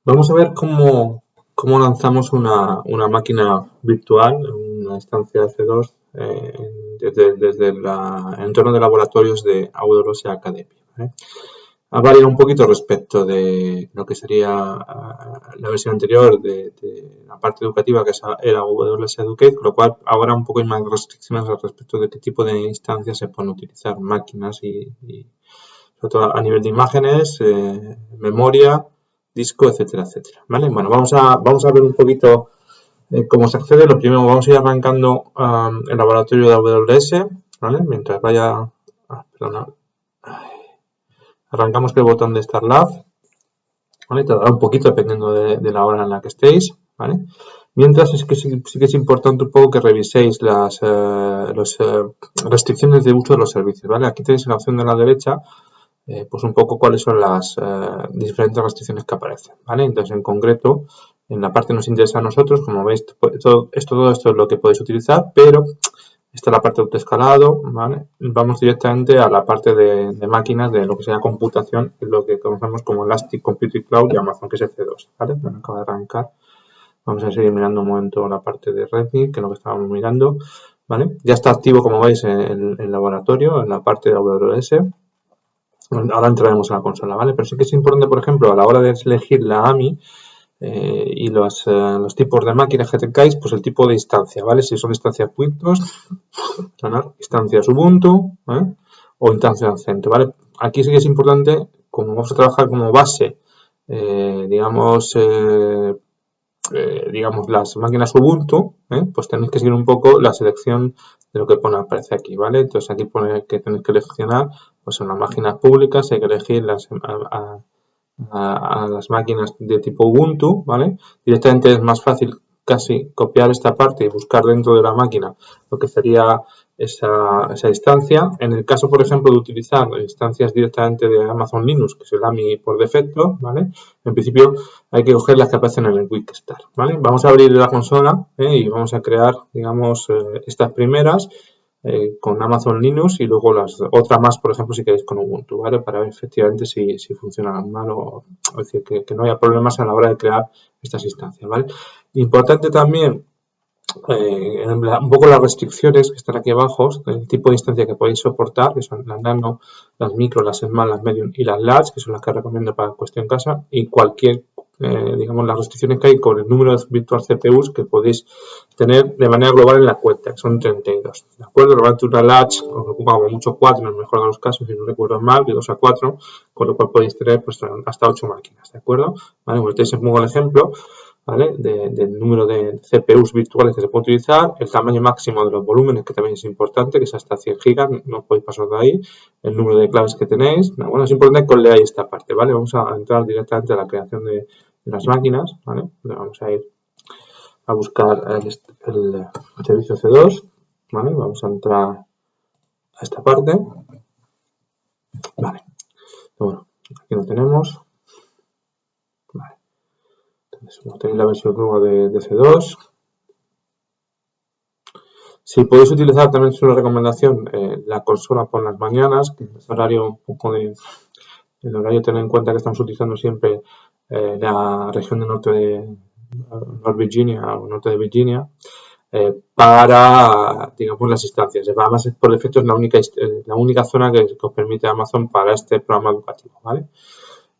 Vamos a ver cómo lanzamos una máquina virtual, una instancia C2, desde el entorno de laboratorios de AWS Academy. ¿Vale? Ha variado un poquito respecto de lo que sería la versión anterior de la parte educativa, que era AWS Educate, con lo cual ahora un poco hay más restricciones al respecto de qué tipo de instancias se pueden utilizar, máquinas y sobre todo a nivel de imágenes, memoria, disco, etcétera, etcétera. ¿Vale? Bueno, vamos a ver un poquito cómo se accede. Lo primero, vamos a ir arrancando el laboratorio de AWS, ¿vale? Mientras vaya... perdona. Arrancamos el botón de Start Lab, ¿vale? Tardará un poquito dependiendo de la hora en la que estéis, ¿vale? Mientras es que sí que es importante un poco que reviséis las restricciones de uso de los servicios, ¿vale? Aquí tenéis la opción de la derecha, pues un poco cuáles son las diferentes restricciones que aparecen, ¿vale? Entonces, en concreto, en la parte que nos interesa a nosotros, como veis, todo esto es lo que podéis utilizar, pero esta es la parte de autoescalado, ¿vale? Vamos directamente a la parte de máquinas de lo que sea computación, lo que conocemos como Elastic Computing Cloud y Amazon, que es EC2, ¿vale? Bueno, acaba de arrancar. Vamos a seguir mirando un momento la parte de Redmi, que es lo que estábamos mirando, ¿vale? Ya está activo, como veis, en el laboratorio, en la parte de AWS. Ahora entraremos a la consola, ¿vale? Pero sí que es importante, por ejemplo, a la hora de elegir la AMI y los tipos de máquinas que tengáis, pues el tipo de instancia, ¿vale? Si son instancias Windows, instancias Ubuntu, ¿eh? O instancias CentOS, ¿vale? Aquí sí que es importante, como vamos a trabajar como base, digamos, las máquinas Ubuntu, pues tenéis que seguir un poco la selección de lo que aparece aquí, ¿vale? Entonces aquí pone que tenéis que seleccionar, pues son las máquinas públicas, hay que elegir a las máquinas de tipo Ubuntu, ¿vale? Directamente es más fácil casi copiar esta parte y buscar dentro de la máquina lo que sería esa instancia. En el caso, por ejemplo, de utilizar instancias directamente de Amazon Linux, que es el AMI por defecto, ¿vale? En principio hay que coger las que aparecen en el Wikistart, ¿vale? Vamos a abrir la consola y vamos a crear, digamos, estas primeras con Amazon Linux y luego las otras más, por ejemplo, si queréis con Ubuntu, ¿vale? Para ver efectivamente si funcionan mal o es decir, que no haya problemas a la hora de crear estas instancias, ¿vale? Importante también un poco las restricciones que están aquí abajo, el tipo de instancia que podéis soportar, que son las nano, las micro, las small, las medium y las large, que son las que recomiendo para cuestión casa, y cualquier, digamos, las restricciones que hay con el número de virtual CPUs que podéis tener de manera global en la cuenta, que son 32. ¿De acuerdo? Normalmente una large os ocupa como mucho 4, en el mejor de los casos, si no recuerdo mal, de 2 a 4, con lo cual podéis tener pues, hasta 8 máquinas, ¿de acuerdo? Vale, pues tenéis un poco el ejemplo. ¿Vale? Del número de CPUs virtuales que se puede utilizar, el tamaño máximo de los volúmenes, que también es importante, que es hasta 100 gigas, no podéis pasar de ahí, el número de claves que tenéis. Bueno, es importante que os leáis esta parte, ¿vale? Vamos a entrar directamente a la creación de las máquinas, ¿vale? Vamos a ir a buscar el servicio C2, ¿vale? Vamos a entrar a esta parte, ¿vale? Bueno, aquí lo tenemos, ¿vale? Entonces, tenéis la versión nueva de C2. Si podéis utilizar, también es una recomendación, la consola por las mañanas, que es horario un poco el horario, tener en cuenta que estamos utilizando siempre la región del norte de North Virginia o norte de Virginia para, digamos, las instancias. Además, por defecto es la única zona que os permite Amazon para este programa educativo, ¿vale?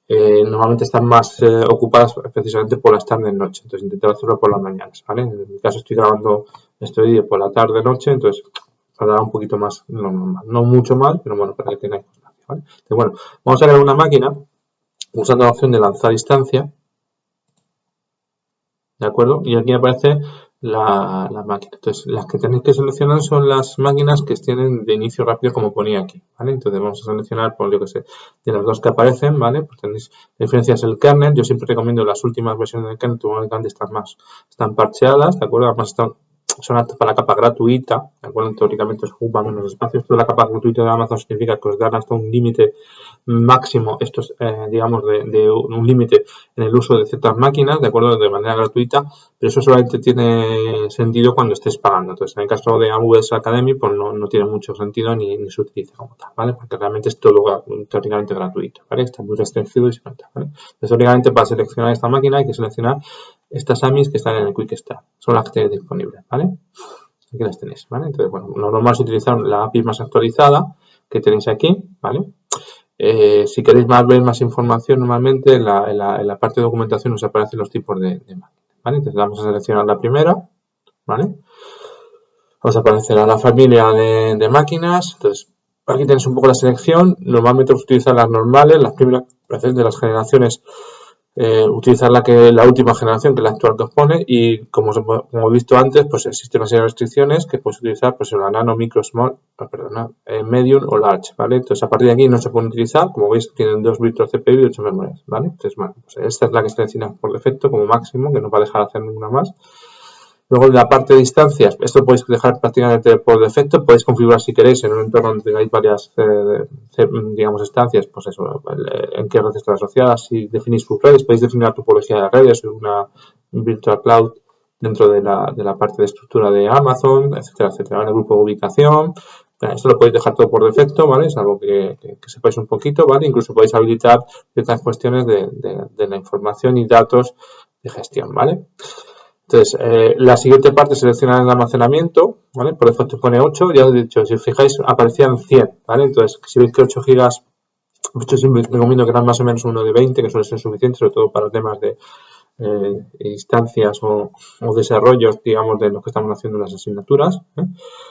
Normalmente están más ocupadas precisamente por las tardes noche, entonces intentar hacerlo por las mañanas, ¿vale? En mi caso estoy grabando este vídeo por la tarde noche, entonces tardará un poquito más lo normal, no mucho más, pero bueno, para que tengáis constancia, ¿vale? Entonces, bueno, vamos a crear una máquina usando la opción de lanzar instancia, ¿de acuerdo? Y aquí aparece la máquina. Entonces, las que tenéis que seleccionar son las máquinas que tienen de inicio rápido, como ponía aquí, ¿vale? Entonces, vamos a seleccionar, por yo que sé, de las dos que aparecen, ¿vale? Pues tenéis diferencias el kernel. Yo siempre recomiendo las últimas versiones del kernel, teóricamente están parcheadas, ¿de acuerdo? Además, son aptas para la capa gratuita, ¿de acuerdo? Teóricamente os ocupa menos espacio. Esto de la capa gratuita de Amazon significa que os dan hasta un límite máximo estos, digamos, de un límite en el uso de ciertas máquinas, de acuerdo, de manera gratuita, pero eso solamente tiene sentido cuando estés pagando. Entonces, en el caso de AWS Academy, pues no tiene mucho sentido ni se utiliza como tal, ¿vale? Porque realmente es todo teóricamente gratuito, ¿vale? Está muy restringido y se nota, ¿vale? Entonces, únicamente para seleccionar esta máquina hay que seleccionar estas AMIs que están en el Quick Start. Son las que tenéis disponibles, ¿vale? Aquí las tenéis, ¿vale? Entonces, bueno, lo normal es utilizar la API más actualizada que tenéis aquí, ¿vale? Si queréis ver más información, normalmente en la parte de documentación os aparecen los tipos de máquinas, ¿vale? Entonces vamos a seleccionar la primera, ¿vale? Os aparecerá la familia de máquinas. Entonces, aquí tenéis un poco la selección. Normalmente os utilizan las normales, las primeras de las generaciones. Utilizar la última generación, que es la actual que os pone, y como he visto antes, pues existen una serie de restricciones que podéis utilizar pues la nano, micro, small, medium o large, ¿vale? Entonces a partir de aquí no se pueden utilizar, como veis tienen 2 bits CPU y 8 memorias, ¿vale? Entonces bueno, pues esta es la que seleccionamos por defecto como máximo, que no va a dejar hacer ninguna más. Luego en la parte de instancias, esto podéis dejar prácticamente por defecto, podéis configurar si queréis en un entorno donde tengáis varias, digamos, instancias, pues eso, en qué redes están asociadas, si definís sus redes, podéis definir la topología de redes, un virtual cloud dentro de la parte de estructura de Amazon, etcétera, etcétera, en el grupo de ubicación. Esto lo podéis dejar todo por defecto, ¿vale? Es algo que sepáis un poquito, ¿vale? Incluso podéis habilitar ciertas cuestiones de la información y datos de gestión, ¿vale? Entonces, la siguiente parte selecciona el almacenamiento, ¿vale? Por defecto pone 8, ya os he dicho, si os fijáis aparecían 100, ¿vale? Entonces, si veis que 8 gigas, yo siempre recomiendo que eran más o menos uno de 20, que suele ser suficiente, sobre todo para temas de instancias o desarrollos, digamos, de lo que estamos haciendo en las asignaturas, ¿eh?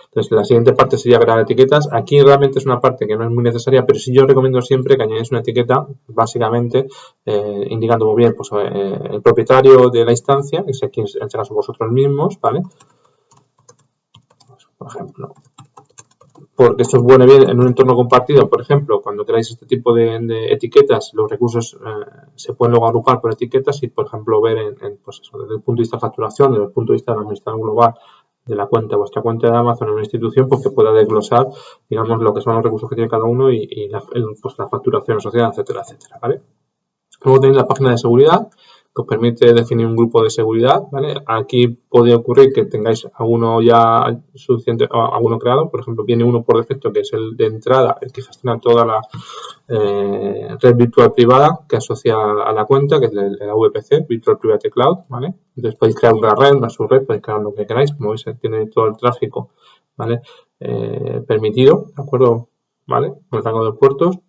Entonces, la siguiente parte sería crear etiquetas. Aquí realmente es una parte que no es muy necesaria, pero sí yo recomiendo siempre que añadáis una etiqueta, básicamente, indicando muy bien pues, el propietario de la instancia, que es aquí en este caso vosotros mismos, ¿vale? Pues, por ejemplo, porque esto es bueno bien en un entorno compartido, por ejemplo, cuando queráis este tipo de etiquetas, los recursos se pueden luego agrupar por etiquetas y, por ejemplo, ver pues eso, desde el punto de vista de facturación, desde el punto de vista de la administración global de la cuenta, vuestra cuenta de Amazon en una institución, pues que pueda desglosar, digamos, lo que son los recursos que tiene cada uno y pues la facturación asociada, etcétera, etcétera, ¿vale? Luego tenéis la página de seguridad, que os permite definir un grupo de seguridad, ¿vale? Aquí puede ocurrir que tengáis alguno ya suficiente, alguno creado, por ejemplo, viene uno por defecto que es el de entrada, el que gestiona toda la red virtual privada que asocia a la cuenta, que es el VPC, Virtual Private Cloud, ¿vale? Entonces podéis crear una red, una subred, podéis crear lo que queráis, como veis tiene todo el tráfico, ¿vale? Permitido, ¿de acuerdo? ¿Vale? Con el rango de puertos.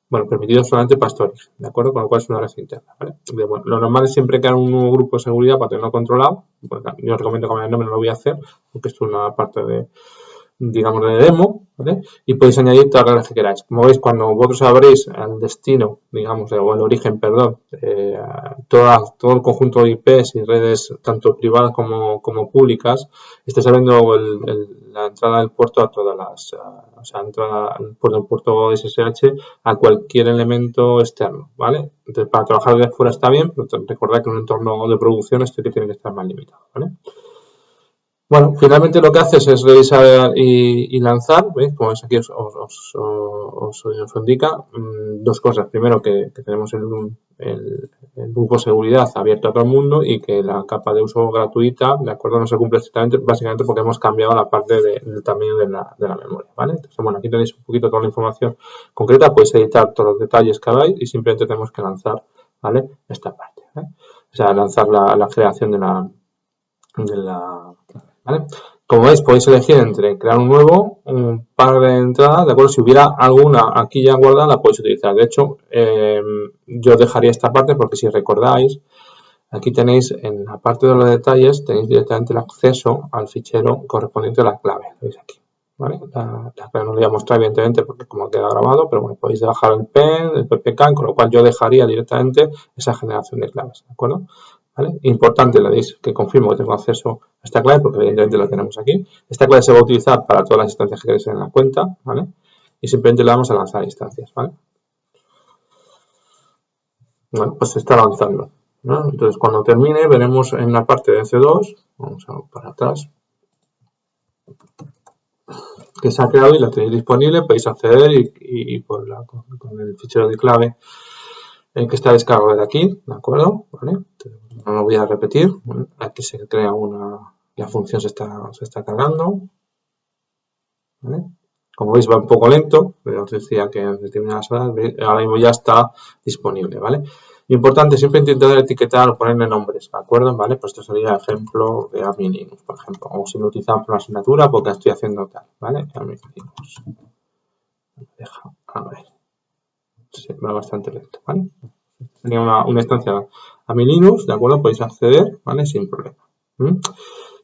Bueno, permitido solamente para storage, ¿de acuerdo? Con lo cual es una red interna, ¿vale? Bueno, lo normal es siempre crear un nuevo grupo de seguridad para tenerlo controlado. Bueno, yo os recomiendo cambiar el nombre, no lo voy a hacer, porque esto es una parte de, digamos, de demo, ¿vale? Y podéis añadir todas las redes que queráis. Como veis, cuando vosotros abrís el destino, digamos, o el origen, perdón, todo el conjunto de IPs y redes, tanto privadas como públicas, estáis abriendo la entrada del puerto a todas las, o sea, entrada por el puerto SSH a cualquier elemento externo, ¿vale? Entonces, para trabajar desde fuera está bien, pero recordad que en un entorno de producción esto tiene que estar más limitado, ¿vale? Bueno, finalmente lo que haces es revisar y lanzar, ¿veis? Como veis aquí os indica dos cosas. Primero, que tenemos el grupo de seguridad abierto a todo el mundo y que la capa de uso gratuita, ¿de acuerdo? No se cumple exactamente, básicamente porque hemos cambiado la parte del tamaño de la memoria, ¿vale? Entonces, bueno, aquí tenéis un poquito toda la información concreta, podéis editar todos los detalles que hagáis y simplemente tenemos que lanzar, ¿vale? Esta parte, ¿eh? O sea, lanzar la creación de la ¿vale? Como veis, podéis elegir entre crear un nuevo, un par de entradas, ¿de acuerdo? Si hubiera alguna aquí ya guardada, la podéis utilizar. De hecho, yo dejaría esta parte porque si recordáis, aquí tenéis en la parte de los detalles, tenéis directamente el acceso al fichero correspondiente a la clave. ¿Lo veis aquí? ¿Vale? La clave no lo voy a mostrar, evidentemente, porque como queda grabado, pero bueno, podéis bajar el PEN, el PPK, con lo cual yo dejaría directamente esa generación de claves, ¿de acuerdo? ¿Vale? Importante, le deis que confirmo que tengo acceso a esta clave, porque evidentemente la tenemos aquí. Esta clave se va a utilizar para todas las instancias que queréis en la cuenta, ¿vale? Y simplemente le damos a lanzar instancias, ¿vale? Bueno, pues se está lanzando, ¿no? Entonces, cuando termine, veremos en la parte de C2, vamos a para atrás, que se ha creado y la tenéis disponible, podéis acceder y con el fichero de clave que está descargado de aquí, ¿de acuerdo? ¿Vale? No lo voy a repetir. Aquí se crea la función se está cargando, ¿vale? Como veis va un poco lento, pero os decía que en determinadas horas, ahora mismo ya está disponible, ¿vale? Importante, siempre intentar etiquetar o ponerle nombres, ¿de acuerdo? ¿Vale? Pues esto sería ejemplo de Admin Linux, por ejemplo, o si lo utilizamos por una asignatura porque estoy haciendo tal, ¿vale? Admin Linux. Deja, a ver, se va bastante lento, ¿vale? Tenía una instancia Admin Linux, ¿de acuerdo? Podéis acceder, ¿vale? Sin problema.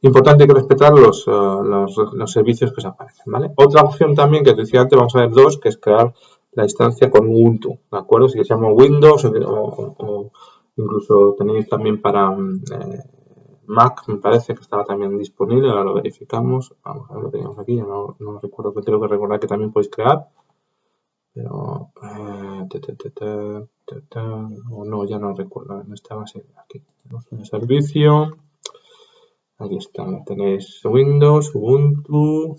Importante que respetar los servicios que os aparecen, ¿vale? Otra opción también que te decía antes, vamos a ver dos, que es crear la instancia con Ubuntu, ¿de acuerdo? Si queréis Windows o incluso tenéis también para Mac, me parece que estaba también disponible, ahora lo verificamos. Vamos a ver, lo teníamos aquí, no recuerdo, que tengo que recordar que también podéis crear. Pero, o no, ya no recuerdo, no estaba así, aquí. Tenemos un servicio. Aquí está, tenéis Windows, Ubuntu,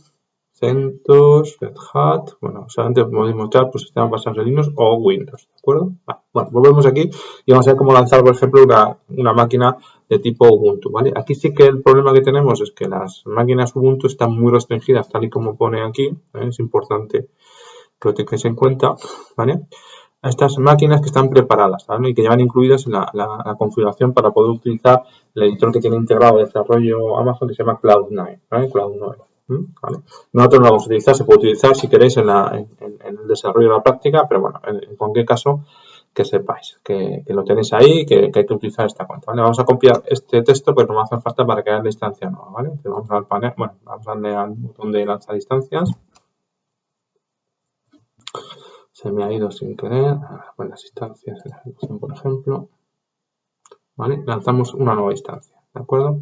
CentOS, Red Hat. Bueno, solamente podéis mostrar pues, sistemas basados en Linux o Windows, ¿de acuerdo? Bueno, volvemos aquí y vamos a ver cómo lanzar, por ejemplo, una máquina de tipo Ubuntu, ¿vale? Aquí sí que el problema que tenemos es que las máquinas Ubuntu están muy restringidas, tal y como pone aquí, ¿vale? Es importante que lo tengáis en cuenta, ¿vale? A estas máquinas que están preparadas, ¿vale? Y que llevan incluidas en la configuración para poder utilizar el editor que tiene integrado de desarrollo Amazon que se llama Cloud9, ¿vale? Cloud9, ¿vale? Nosotros lo vamos a utilizar, se puede utilizar si queréis en el desarrollo de la práctica, pero bueno, en cualquier caso que sepáis que lo tenéis ahí y que hay que utilizar esta cuenta, ¿vale? Vamos a copiar este texto, pues no me hace falta para crear la instancia nueva, ¿vale? Entonces vamos al panel, bueno, vamos a darle al botón de lanzar instancias. Se me ha ido sin querer. Bueno, las instancias de la ejecución, por ejemplo. ¿Vale? Lanzamos una nueva instancia. ¿De acuerdo?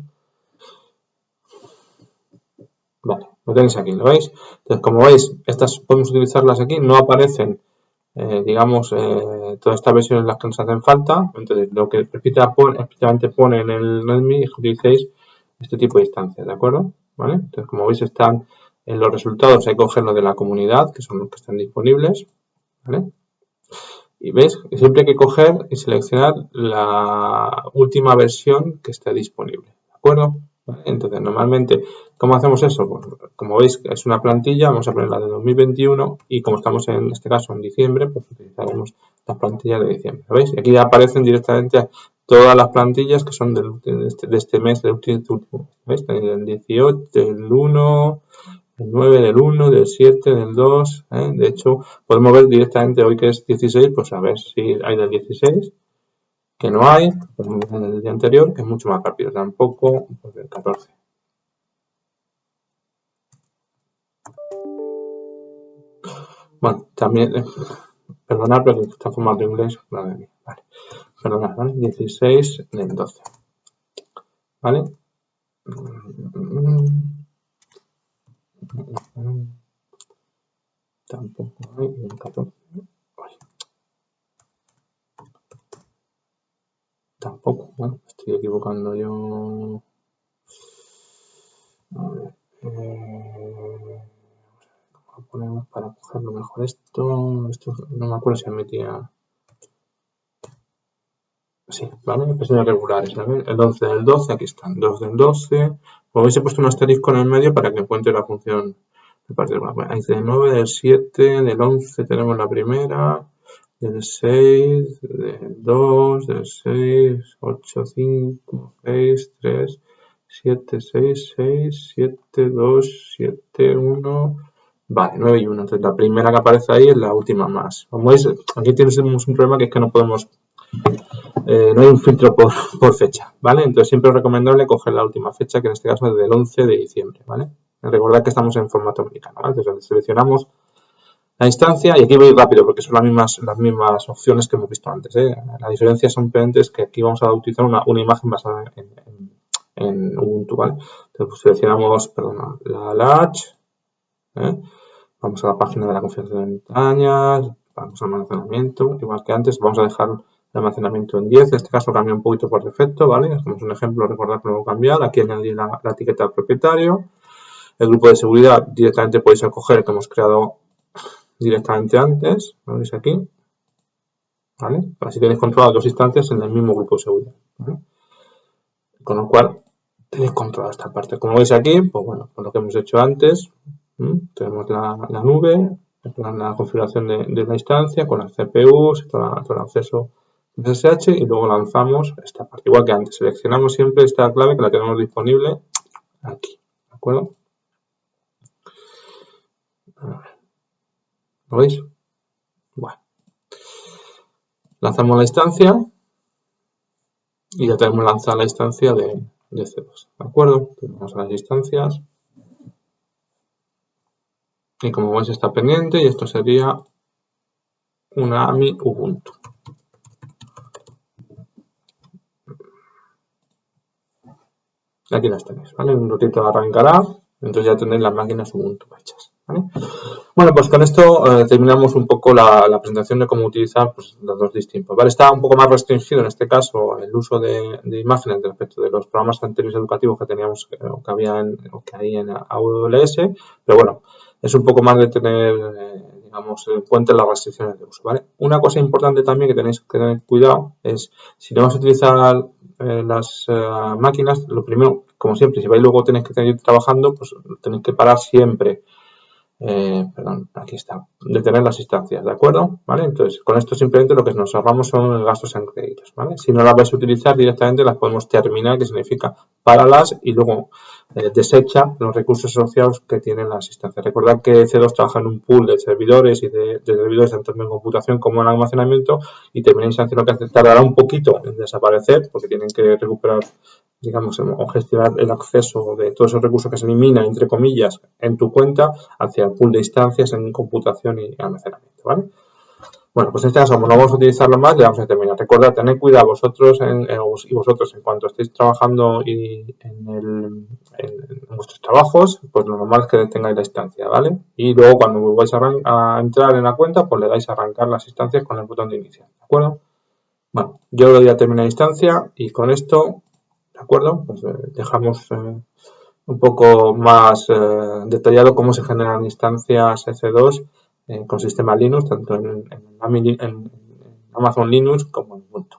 Vale, lo tenéis aquí, ¿lo veis? Entonces, como veis, estas podemos utilizarlas aquí. No aparecen, digamos, todas estas versiones en las que nos hacen falta. Entonces, lo que explícitamente pone en el README es que utilicéis este tipo de instancias, ¿de acuerdo? ¿Vale? Entonces, como veis, están en los resultados, hay que cogerlo de la comunidad, que son los que están disponibles. ¿Vale? Y ves, siempre hay que coger y seleccionar la última versión que esté disponible. ¿De acuerdo? ¿Vale? Entonces, normalmente, ¿cómo hacemos eso? Pues, como veis, es una plantilla, vamos a poner la de 2021 y como estamos en este caso en diciembre, pues utilizaremos las plantillas de diciembre. ¿Veis? Aquí ya aparecen directamente todas las plantillas que son de este mes, del último. ¿Veis? Del 18, del 1, del 9, del 1, del 7, del 2, de hecho podemos ver directamente hoy que es 16, pues a ver si hay del 16, que no hay, como en el día anterior, que es mucho más rápido, tampoco, pues del 14. Bueno, también, perdonad, pero está formando inglés, vale, perdonad, ¿vale? 16 del 12, ¿vale? Tampoco hay del 14. Tampoco, bueno, estoy equivocando yo. A ver, ¿cómo ponemos para cogerlo mejor esto? Esto no me acuerdo si metía. Sí, ¿vale? Pesos regulares, ¿vale? El 11 del 12, aquí están, 2 del 12. Como veis, he puesto un asterisco en el medio para que encuentre la función de partir. Hay del 9, del 7, del 11 tenemos la primera, del 6, del 2, del 6, 8, 5, 6, 3, 7, 6, 6, 7, 2, 7, 1. Vale, 9 y 1. Entonces la primera que aparece ahí es la última más. Como veis, aquí tenemos un problema que es que no podemos, no hay un filtro por fecha, ¿vale? Entonces siempre es recomendable coger la última fecha, que en este caso es del 11 de diciembre, ¿vale? Recordad que estamos en formato americano, ¿vale? Entonces seleccionamos la instancia y aquí voy rápido porque son las mismas opciones que hemos visto antes, ¿eh? La diferencia simplemente es que aquí vamos a utilizar una imagen basada en Ubuntu, ¿vale? Entonces pues, seleccionamos, perdón, la Large, ¿eh? Vamos a la página de la configuración de ventanas, vamos al almacenamiento, igual que antes, vamos a dejar el almacenamiento en 10, en este caso cambia un poquito por defecto, ¿vale? Hacemos un ejemplo, recordad que lo voy a cambiar, aquí añadir la etiqueta del propietario, El grupo de seguridad directamente podéis escoger el que hemos creado directamente antes, lo veis aquí, ¿vale? Así tenéis controlado dos instancias en el mismo grupo de seguridad, ¿vale? Con lo cual tenéis controlado esta parte. Como veis aquí, pues bueno, con lo que hemos hecho antes, tenemos la nube, la configuración de la instancia con las CPUs, todo el acceso SSH y luego lanzamos esta parte. Igual que antes, seleccionamos siempre esta clave que la tenemos disponible aquí, ¿de acuerdo? ¿Lo veis? Bueno. Lanzamos la instancia y ya tenemos lanzada la instancia de C2, ¿de acuerdo? Vamos a las instancias y como veis está pendiente y esto sería una AMI Ubuntu. Aquí las tenéis, ¿vale? Un ratito arrancará, entonces ya tenéis las máquinas Ubuntu hechas, ¿vale? Bueno, pues con esto terminamos un poco la presentación de cómo utilizar pues, los dos distintos, ¿vale? Está un poco más restringido en este caso el uso de imágenes respecto de los programas anteriores educativos que teníamos o que hay en AWS, pero bueno, es un poco más de tener, digamos, en cuenta las restricciones de uso, ¿vale? Una cosa importante también que tenéis que tener cuidado es si no vas a utilizar las máquinas, lo primero, como siempre, si vais luego tenéis que seguir trabajando, pues tenéis que parar siempre. Perdón, aquí está, detener las instancias, ¿de acuerdo? ¿Vale? Entonces, con esto simplemente lo que nos ahorramos son gastos en créditos, ¿vale? Si no las vais a utilizar directamente las podemos terminar, que significa páralas y luego desecha los recursos asociados que tienen las instancias. Recordad que C2 trabaja en un pool de servidores y de servidores tanto en computación como en almacenamiento y termina instancia lo que tardará un poquito en desaparecer porque tienen que recuperar, digamos, o gestionar el acceso de todos esos recursos que se eliminan, entre comillas, en tu cuenta hacia el pool de instancias en computación y almacenamiento, ¿vale? Bueno, pues en este caso, como no vamos a utilizarlo más, ya vamos a terminar. Recordad, tened cuidado vosotros y vosotros en cuanto estéis trabajando en vuestros trabajos, pues lo normal es que tengáis la instancia, ¿vale? Y luego cuando volváis a entrar en la cuenta, pues le dais a arrancar las instancias con el botón de iniciar, ¿de acuerdo? Bueno, yo le doy a terminar instancia y con esto, ¿de acuerdo? Pues dejamos un poco más detallado cómo se generan instancias EC2 con sistema Linux, tanto en Amazon Linux como